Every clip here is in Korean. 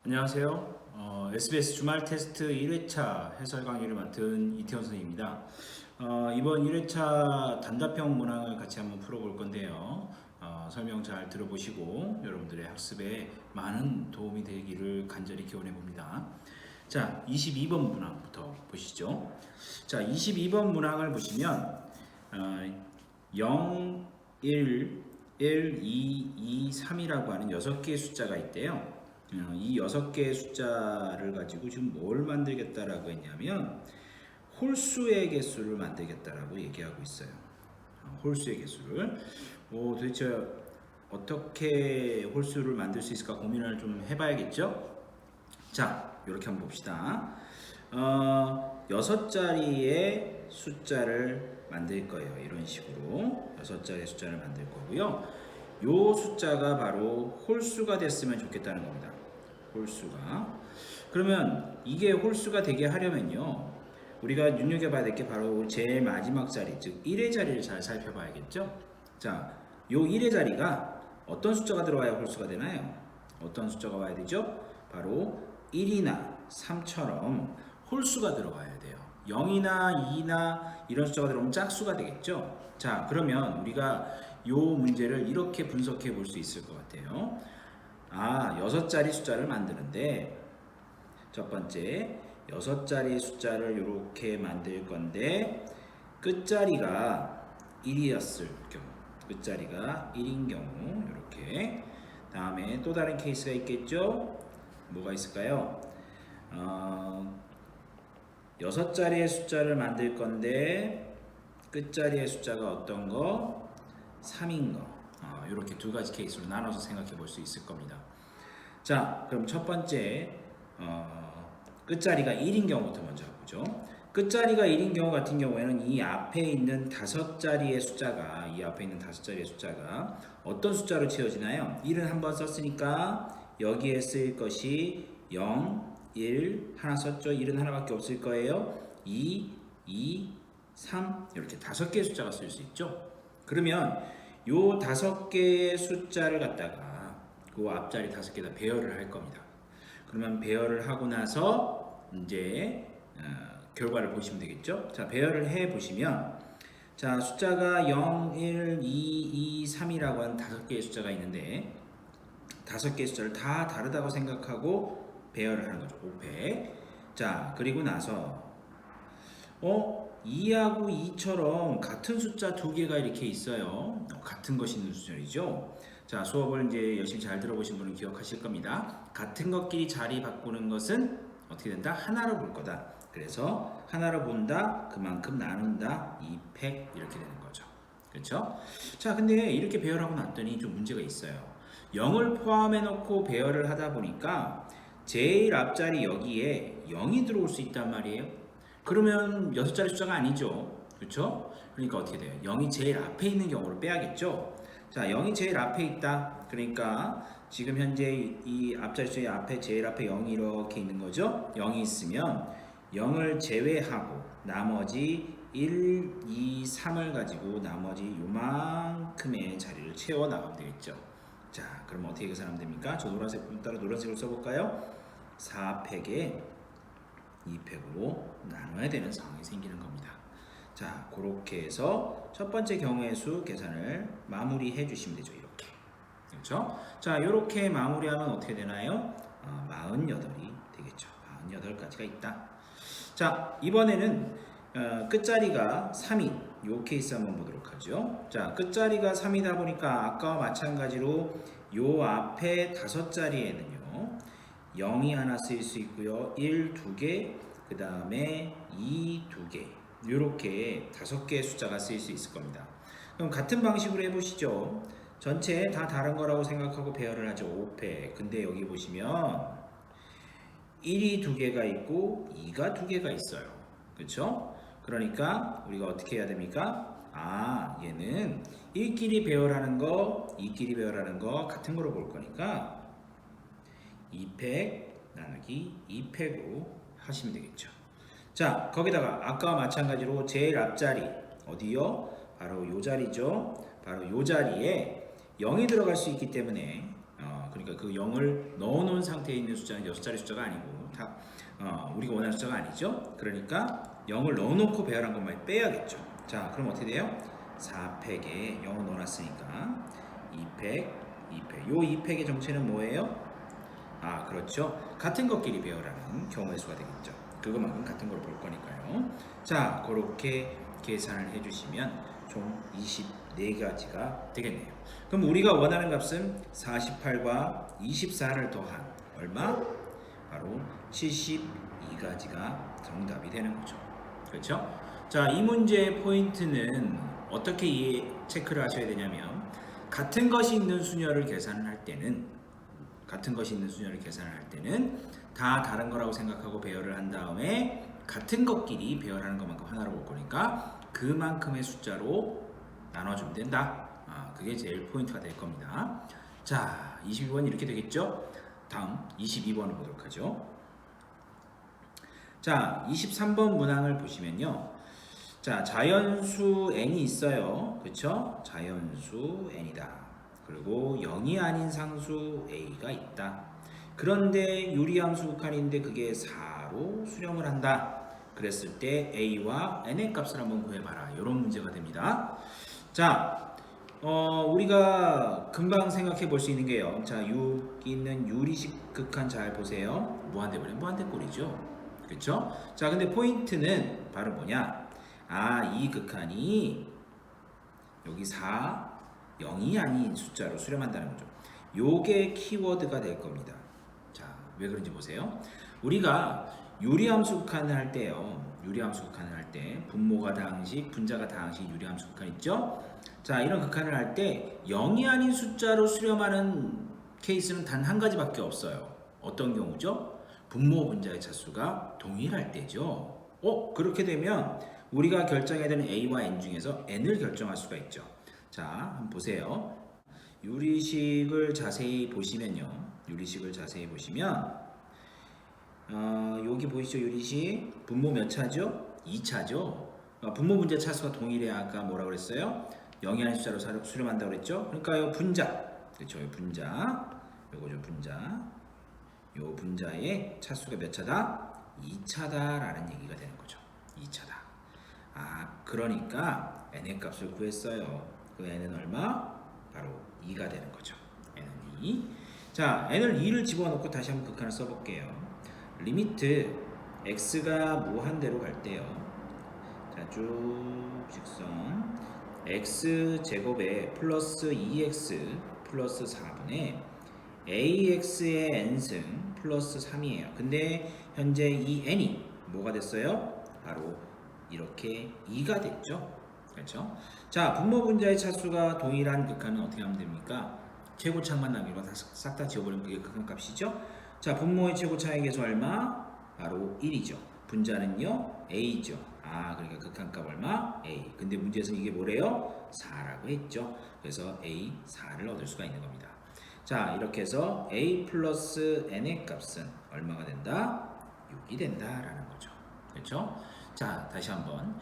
안녕하세요. SBS 주말 테스트 1회차 해설 강의를 맡은 이태원 선생님입니다. 이번 1회차 단답형 문항을 같이 한번 풀어볼 건데요. 설명 잘 들어보시고 여러분들의 학습에 많은 도움이 되기를 간절히 기원해 봅니다. 자, 22번 문항부터 보시죠. 자, 22번 문항을 보시면 0, 1, 1, 2, 2, 3이라고 하는 6개의 숫자가 있대요. 이 6개의 숫자를 가지고 지금 뭘 만들겠다라고 했냐면 홀수의 개수를 만들겠다라고 얘기하고 있어요. 홀수의 개수를 도대체 어떻게 홀수를 만들 수 있을까 고민을 좀 해봐야겠죠. 자, 이렇게 한번 봅시다. 6자리의 숫자를 만들 거예요. 이런 식으로 6자리의 숫자를 만들 거고요. 요 숫자가 바로 홀수가 됐으면 좋겠다는 겁니다. 홀수가. 그러면 이게 홀수가 되게 하려면요, 우리가 눈여겨봐야 될 게 바로 제일 마지막 자리, 즉 1의 자리를 잘 살펴봐야겠죠. 자, 요 1의 자리가 어떤 숫자가 들어와야 홀수가 되나요? 어떤 숫자가 와야 되죠? 바로 1이나 3처럼 홀수가 들어가야 돼요. 0이나 2나 이런 숫자가 들어오면 짝수가 되겠죠. 자, 그러면 우리가 요 문제를 이렇게 분석해 볼 수 있을 것 같아요. 6자리 숫자를 만드는데, 첫 번째 6자리 숫자를 이렇게 만들 건데 끝자리가 1이었을 경우, 끝자리가 1인 경우 이렇게. 다음에 또 다른 케이스가 있겠죠. 뭐가 있을까요? 6자리의 숫자를 만들 건데 끝자리의 숫자가 어떤 거? 3인 거. 이렇게 두 가지 케이스로 나눠서 생각해 볼 수 있을 겁니다. 자, 그럼 첫 번째 끝자리가 1인 경우부터 먼저 보죠. 끝자리가 1인 경우 같은 경우에는 이 앞에 있는 5자리의 숫자가, 어떤 숫자로 채워지나요? 1은 한번 썼으니까 여기에 쓸 것이 0, 1 하나 썼죠. 1은 하나밖에 없을 거예요. 2, 2, 3 이렇게 5개의 숫자가 쓸 수 있죠. 그러면 요 5개의 숫자를 갖다가 그 앞자리 5개 다 배열을 할 겁니다. 그러면 배열을 하고 나서 이제 결과를 보시면 되겠죠. 자, 배열을 해 보시면, 자, 숫자가 0, 1, 2, 2, 3이라고 하는 5개의 숫자가 있는데 5개의 숫자를 다 다르다고 생각하고 배열을 하는 거죠. 5팩. 자, 그리고 나서 2하고 2처럼 같은 숫자 2개가 이렇게 있어요. 같은 것이 있는 수준이죠. 자, 수업을 이제 열심히 잘 들어보신 분은 기억하실 겁니다. 같은 것끼리 자리 바꾸는 것은 어떻게 된다? 하나로 볼 거다. 그래서 하나로 본다, 그만큼 나눈다, 2팩 이렇게 되는 거죠. 그렇죠? 자, 근데 이렇게 배열하고 났더니 좀 문제가 있어요. 0을 포함해 놓고 배열을 하다 보니까 제일 앞자리 여기에 0이 들어올 수 있단 말이에요. 그러면 6자리 숫자가 아니죠. 그렇죠? 그러니까 어떻게 돼요? 0이 제일 앞에 있는 경우를 빼야겠죠. 자, 0이 제일 앞에 있다. 그러니까 지금 현재 이 앞자리 숫자의 앞에, 제일 앞에 0이 이렇게 있는 거죠. 0이 있으면 0을 제외하고 나머지 1, 2, 3을 가지고 나머지 요만큼의 자리를 채워 나가면 되겠죠. 자, 그럼 어떻게 계산하면 됩니까? 저 노란색 따라 노란색으로 써볼까요? 4팩에 2팩으로 나눠야 되는 상황이 생기는 겁니다. 자, 그렇게 해서 첫 번째 경우의 수 계산을 마무리해 주시면 되죠. 이렇게. 그렇죠? 자, 이렇게 마무리하면 어떻게 되나요? 48이 되겠죠. 48가지가 있다. 자, 이번에는 끝자리가 3인 요 케이스 한번 보도록 하죠. 자, 끝자리가 3이다 보니까 아까와 마찬가지로 요 앞에 5자리에는요 0이 하나 쓰일 수 있고요. 1, 2개, 그 다음에 2, 2개 이렇게 5개의 숫자가 쓰일 수 있을 겁니다. 그럼 같은 방식으로 해보시죠. 전체 다 다른 거라고 생각하고 배열을 하죠. 5팩. 근데 여기 보시면 1이 2개가 있고 2가 2개가 있어요. 그렇죠? 그러니까 우리가 어떻게 해야 됩니까? 얘는 1끼리 배열하는 거, 2끼리 배열하는 거 같은 거로 볼 거니까 2팩 나누기 2팩으로 하시면 되겠죠. 자, 거기다가 아까와 마찬가지로 제일 앞자리 어디요? 바로 요 자리죠. 바로 요 자리에 0이 들어갈 수 있기 때문에 그러니까 그 0을 넣어놓은 상태에 있는 숫자는 6자리 숫자가 아니고 다 우리가 원하는 숫자가 아니죠. 그러니까 0을 넣어놓고 배열한 것만 빼야겠죠. 자, 그럼 어떻게 돼요? 4팩에 0을 넣어놨으니까 2팩, 2팩. 요 2팩의 정체는 뭐예요? 그렇죠. 같은 것끼리 배열하는 경우의 수가 되겠죠. 그것만큼 같은 걸 볼 거니까요. 자, 그렇게 계산을 해주시면 총 24가지가 되겠네요. 그럼 우리가 원하는 값은 48과 24를 더한 얼마? 바로 72가지가 정답이 되는 거죠. 그렇죠? 자, 이 문제의 포인트는 어떻게 체크를 하셔야 되냐면 같은 것이 있는 수녀를 계산을 할 때는 다 다른 거라고 생각하고 배열을 한 다음에 같은 것끼리 배열하는 것만큼 하나로 볼 거니까 그만큼의 숫자로 나눠주면 된다. 그게 제일 포인트가 될 겁니다. 자, 22번 이렇게 되겠죠? 다음 22번을 보도록 하죠. 자, 23번 문항을 보시면요. 자, 자연수 n이 있어요. 그쵸? 자연수 n이다. 그리고 0이 아닌 상수 a가 있다. 그런데 유리함수 극한인데 그게 4로 수렴을 한다. 그랬을 때 a와 n의 값을 한번 구해봐라. 이런 문제가 됩니다. 자, 우리가 금방 생각해 볼 수 있는 게요. 자, 여기 있는 유리식 극한 잘 보세요. 무한대분의 무한대꼴이죠. 그쵸? 자, 근데 포인트는 바로 뭐냐? 이 극한이 여기 4, 0이 아닌 숫자로 수렴한다는 거죠. 요게 키워드가 될 겁니다. 자, 왜 그런지 보세요. 우리가 유리함수 극한을 할 때요. 분모가 다항식, 분자가 다항식 유리함수 극한 있죠? 자, 이런 극한을 할 때 0이 아닌 숫자로 수렴하는 케이스는 단 한 가지밖에 없어요. 어떤 경우죠? 분모 분자의 차수가 동일할 때죠. 그렇게 되면 우리가 결정해야 되는 a와 n 중에서 n을 결정할 수가 있죠. 자, 한번 보세요. 유리식을 자세히 보시면 여기 보이시죠? 유리식 분모 몇 차죠? 2차죠. 분모 분자 차수가 동일해야 아까 뭐라고 그랬어요? 0이 아닌 숫자로 수렴한다고 그랬죠? 그러니까 요 분자, 그렇죠? 요거죠, 분자. 요 분자의 차수가 몇 차다? 2차다라는 얘기가 되는 거죠. 2차다. 그러니까 n의 값을 구했어요. 그 n은 얼마? 바로 2가 되는 거죠. n은 2. 자, n을 2를 집어넣고 다시 한번 극한을 써볼게요. 리미트 x가 무한대로 갈 때요. 자, 쭉 직선 x 제곱에 플러스 2x 플러스 4분의 ax의 n승 플러스 3이에요. 근데 현재 이 n이 뭐가 됐어요? 바로 이렇게 2가 됐죠. 그렇죠? 자, 분모 분자의 차수가 동일한 극한은 어떻게 하면 됩니까? 최고차만 남기고 싹 다 지워버리면 그게 극한값이죠. 자, 분모의 최고차의 계수 얼마? 바로 1이죠. 분자는요? a죠. 그러니까 극한값 얼마? a. 근데 문제에서 이게 뭐래요? 4라고 했죠. 그래서 a 4를 얻을 수가 있는 겁니다. 자, 이렇게 해서 a 플러스 n의 값은 얼마가 된다? 6이 된다라는 거죠. 그렇죠? 자, 다시 한번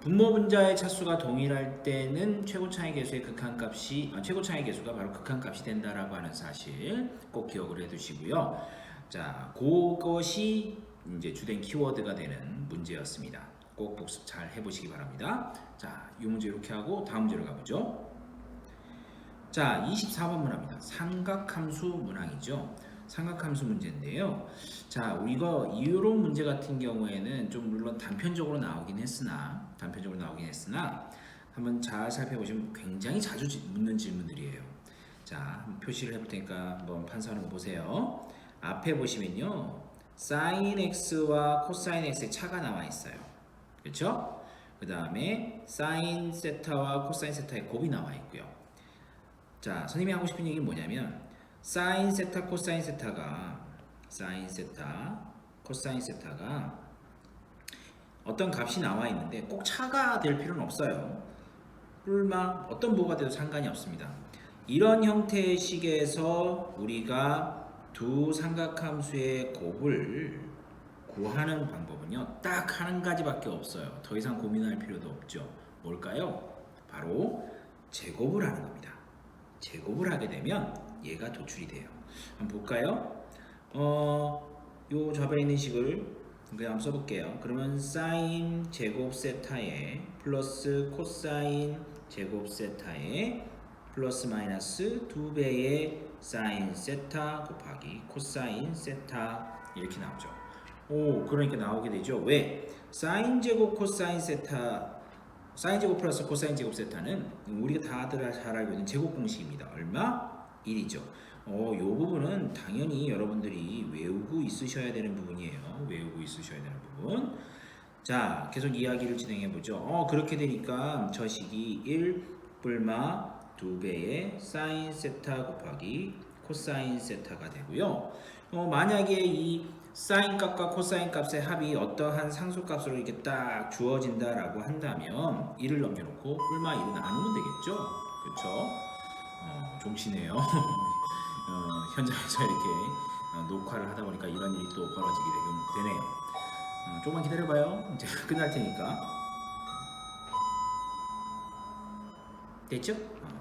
분모 분자의 차수가 동일할 때는 최고차의 계수의 최고차의 계수가 바로 극한값이 된다라고 하는 사실 꼭 기억을 해두시고요. 자, 그것이 이제 주된 키워드가 되는 문제였습니다. 꼭 복습 잘 해보시기 바랍니다. 자, 이 문제 이렇게 하고 다음 문제로 가보죠. 자, 24번 문항입니다. 삼각함수 문항이죠. 삼각함수 문제인데요. 자, 우리가 이런 문제 같은 경우에는 좀 물론 단편적으로 나오긴 했으나 한번 잘 살펴보시면 굉장히 자주 묻는 질문들이에요. 자, 표시를 해볼 테니까 한번 판사하는 거 보세요. 앞에 보시면요, sin x와 cosine x의 차가 나와 있어요. 그렇죠? 그 다음에 sin 세타와 cosine 세타의 곱이 나와 있고요. 자, 선생님이 하고 싶은 얘기는 뭐냐면 sin 세타, cosine 세타가 어떤 값이 나와 있는데 꼭 차가 될 필요는 없어요. 뿔마 어떤 부호가 돼도 상관이 없습니다. 이런 형태의 식에서 우리가 두 삼각함수의 곱을 구하는 방법은요, 딱 한 가지밖에 없어요. 더 이상 고민할 필요도 없죠. 뭘까요? 바로 제곱을 하는 겁니다. 제곱을 하게 되면 얘가 도출이 돼요. 한번 볼까요? 요 좌변에 있는 식을 그냥 한번 써볼게요. 그러면 사인 제곱 세타에 플러스 코사인 제곱 세타에 플러스 마이너스 2배의 사인 세타 곱하기 코사인 세타 이렇게 나오죠. 오, 그러니까 나오게 되죠. 왜? 사인 제곱 코사인 세타, 사인 제곱 플러스 코사인 제곱 세타는 우리가 다들 잘 알고 있는 제곱 공식입니다. 얼마? 1이죠. 요 부분은 당연히 여러분들이 외우고 있으셔야 되는 부분이에요. 외우고 있으셔야 되는 부분. 자, 계속 이야기를 진행해 보죠. 그렇게 되니까 저 식이 1 뿔마 2배의 사인 세타 곱하기 코사인 세타가 되고요. 만약에 이 사인 값과 코사인 값의 합이 어떠한 상수값으로 이렇게 딱 주어진다라고 한다면 1을 넘겨놓고 뿔마 1을 나누면 되겠죠. 그렇죠? 종치네요. 현장에서 이렇게 녹화를 하다 보니까 이런 일이 또 벌어지게 되네요. 조금만 기다려봐요. 이제 끝날 테니까. 됐죠?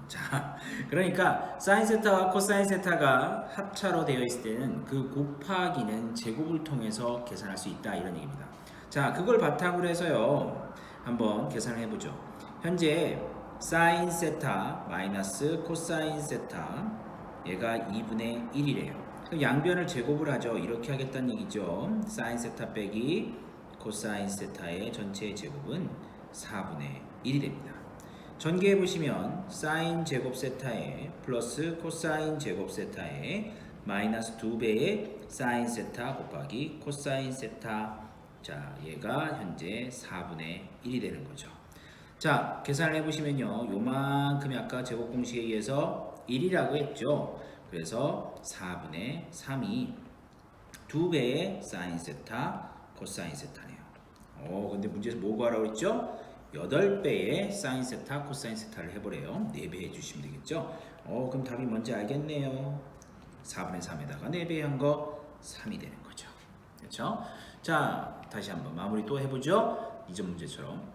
자, 그러니까 사인 세타와 코사인 세타가 합차로 되어 있을 때는 그 곱하기는 제곱을 통해서 계산할 수 있다 이런 얘기입니다. 자, 그걸 바탕으로 해서요 한번 계산을 해보죠. 현재 사인 세타 마이너스 코사인 세타 얘가 2분의 1이래요. 양변을 제곱을 하죠. 이렇게 하겠다는 얘기죠. 사인 세타 빼기 코사인 세타의 전체의 제곱은 4분의 1이 됩니다. 전개해 보시면 사인 제곱 세타에 플러스 코사인 제곱 세타에 마이너스 2배의 사인 세타 곱하기 코사인 세타. 자, 얘가 현재 4분의 1이 되는 거죠. 자, 계산을 해보시면요. 요만큼이 아까 제곱 공식에 의해서 1이라고 했죠. 그래서 4분의 3이 2배의 사인 세타 코사인 세타네요. 근데 문제에서 뭐 구하라고 했죠? 8배의 사인 세타 코사인 세타를 해보래요. 4배 해주시면 되겠죠. 그럼 답이 뭔지 알겠네요. 4분의 3에다가 4배 한 거 3이 되는 거죠. 그렇죠? 자, 다시 한번 마무리 또 해보죠. 이전 문제처럼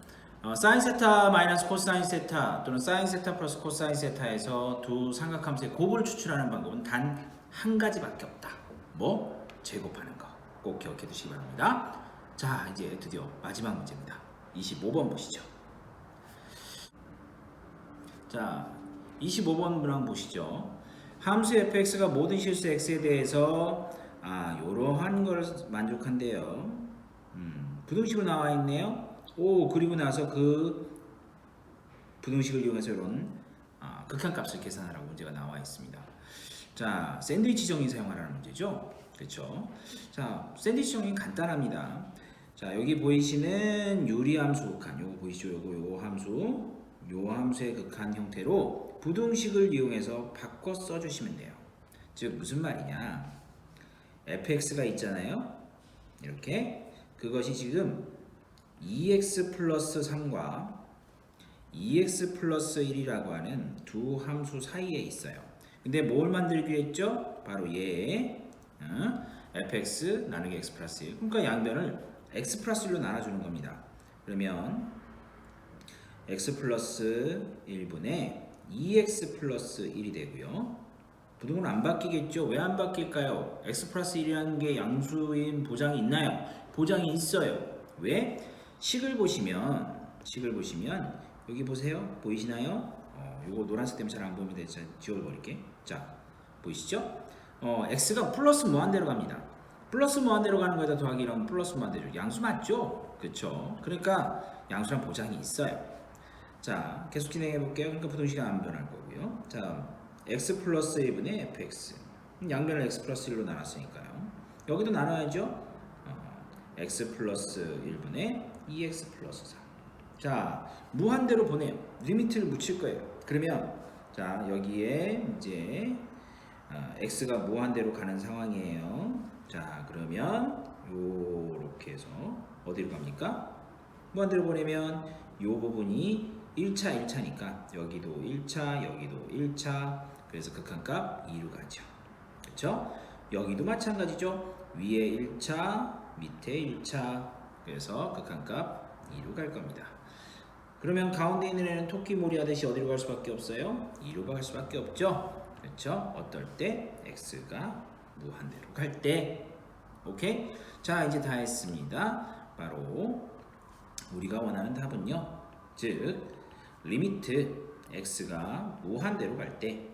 사인 세타 마이너스 코사인 세타 또는 사인 세타 플러스 코사인 세타에서 두 삼각함수의 곱을 추출하는 방법은 단 한 가지밖에 없다. 뭐? 제곱하는 거. 꼭 기억해 두시기 바랍니다. 자, 이제 드디어 마지막 문제입니다. 25번 보시죠. 자, 25번 문항 보시죠. 함수 fx가 모든 실수 x에 대해서 이러한 걸 만족한대요. 부등식으로 나와 있네요. 그리고 나서 그 부등식을 이용해서 이런 극한값을 계산하라고 문제가 나와 있습니다. 자, 샌드위치 정의 사용하라는 문제죠. 그렇죠? 자, 샌드위치 정의는 간단합니다. 자, 여기 보이시는 유리함수 극한, 요거 보이시죠? 요 함수의 극한 형태로 부등식을 이용해서 바꿔 써주시면 돼요. 즉 무슨 말이냐? fx가 있잖아요. 이렇게 그것이 지금 2x 플러스 3과 2x 플러스 1이라고 하는 두 함수 사이에 있어요. 근데 뭘 만들기로 했죠? 바로 얘 fx 나누기 x 플러스 1. 그러니까 양변을 x 플러스 1로 나눠주는 겁니다. 그러면 x 플러스 1분의 2x 플러스 1이 되고요. 부등은 안 바뀌겠죠? 왜 안 바뀔까요? x 플러스 1이라는 게 양수인 보장이 있나요? 보장이 있어요. 왜? 식을 보시면 여기 보세요. 보이시나요? 이거 노란색 때문에 잘 안 보입니다. 제가 지워버릴게. 자, 보이시죠? x가 플러스 무한대로 갑니다. 플러스 무한대로 가는 거에다 더하기 이러면 플러스 무한대죠. 양수 맞죠? 그쵸? 그러니까 양수란 보장이 있어요. 자, 계속 진행해 볼게요. 그러니까 부등식은 안 변할 거고요. 자, x 플러스 1분의 fx. 양변을 x 플러스 1로 나눴으니까요. 여기도 나눠야죠. x 플러스 1분의 2x 플러스 3. 자, 무한대로 보내요. 리미트를 붙일 거예요. 그러면 자, 여기에 이제 x가 무한대로 가는 상황이에요. 자, 그러면 요렇게 해서 어디로 갑니까? 무한대로 보내면 요 부분이 1차니까 여기도 1차, 여기도 1차. 그래서 극한값 2로 가죠. 그렇죠? 여기도 마찬가지죠. 위에 1차, 밑에 1차. 그래서 극한값 2로 갈 겁니다. 그러면 가운데 있는 애는 토끼몰이 하듯이 어디로 갈 수밖에 없어요? 2로 갈 수밖에 없죠. 그렇죠? 어떨 때? x가 무한대로 갈 때. 오케이? 자, 이제 다 했습니다. 바로 우리가 원하는 답은요. 즉 리미트 x가 무한대로 갈 때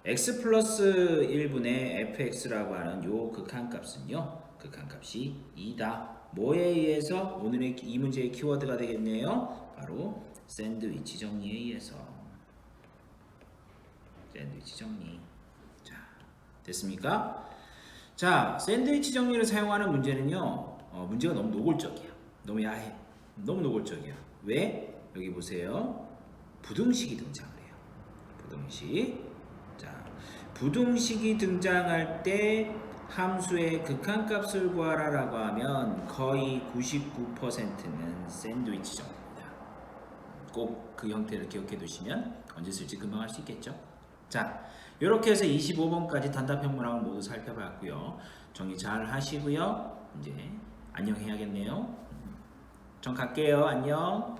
x 플러스 1분의 fx라고 하는 요 극한값은요. 극한값이 2다. 뭐에 의해서? 오늘의 이 문제의 키워드가 되겠네요. 바로 샌드위치 정리에 의해서. 샌드위치 정리. 자, 됐습니까? 자, 샌드위치 정리를 사용하는 문제는요. 문제가 너무 노골적이야. 너무 야해. 너무 노골적이야. 왜? 여기 보세요. 부등식이 등장을 해요. 부등식. 자, 부등식이 등장할 때 함수의 극한값을 구하라라고 하면 거의 99%는 샌드위치 정리입니다. 꼭 그 형태를 기억해 두시면 언제 쓸지 금방 할 수 있겠죠. 자, 이렇게 해서 25번까지 단답형 문항을 모두 살펴봤고요. 정리 잘 하시고요. 이제 안녕 해야겠네요. 전 갈게요. 안녕.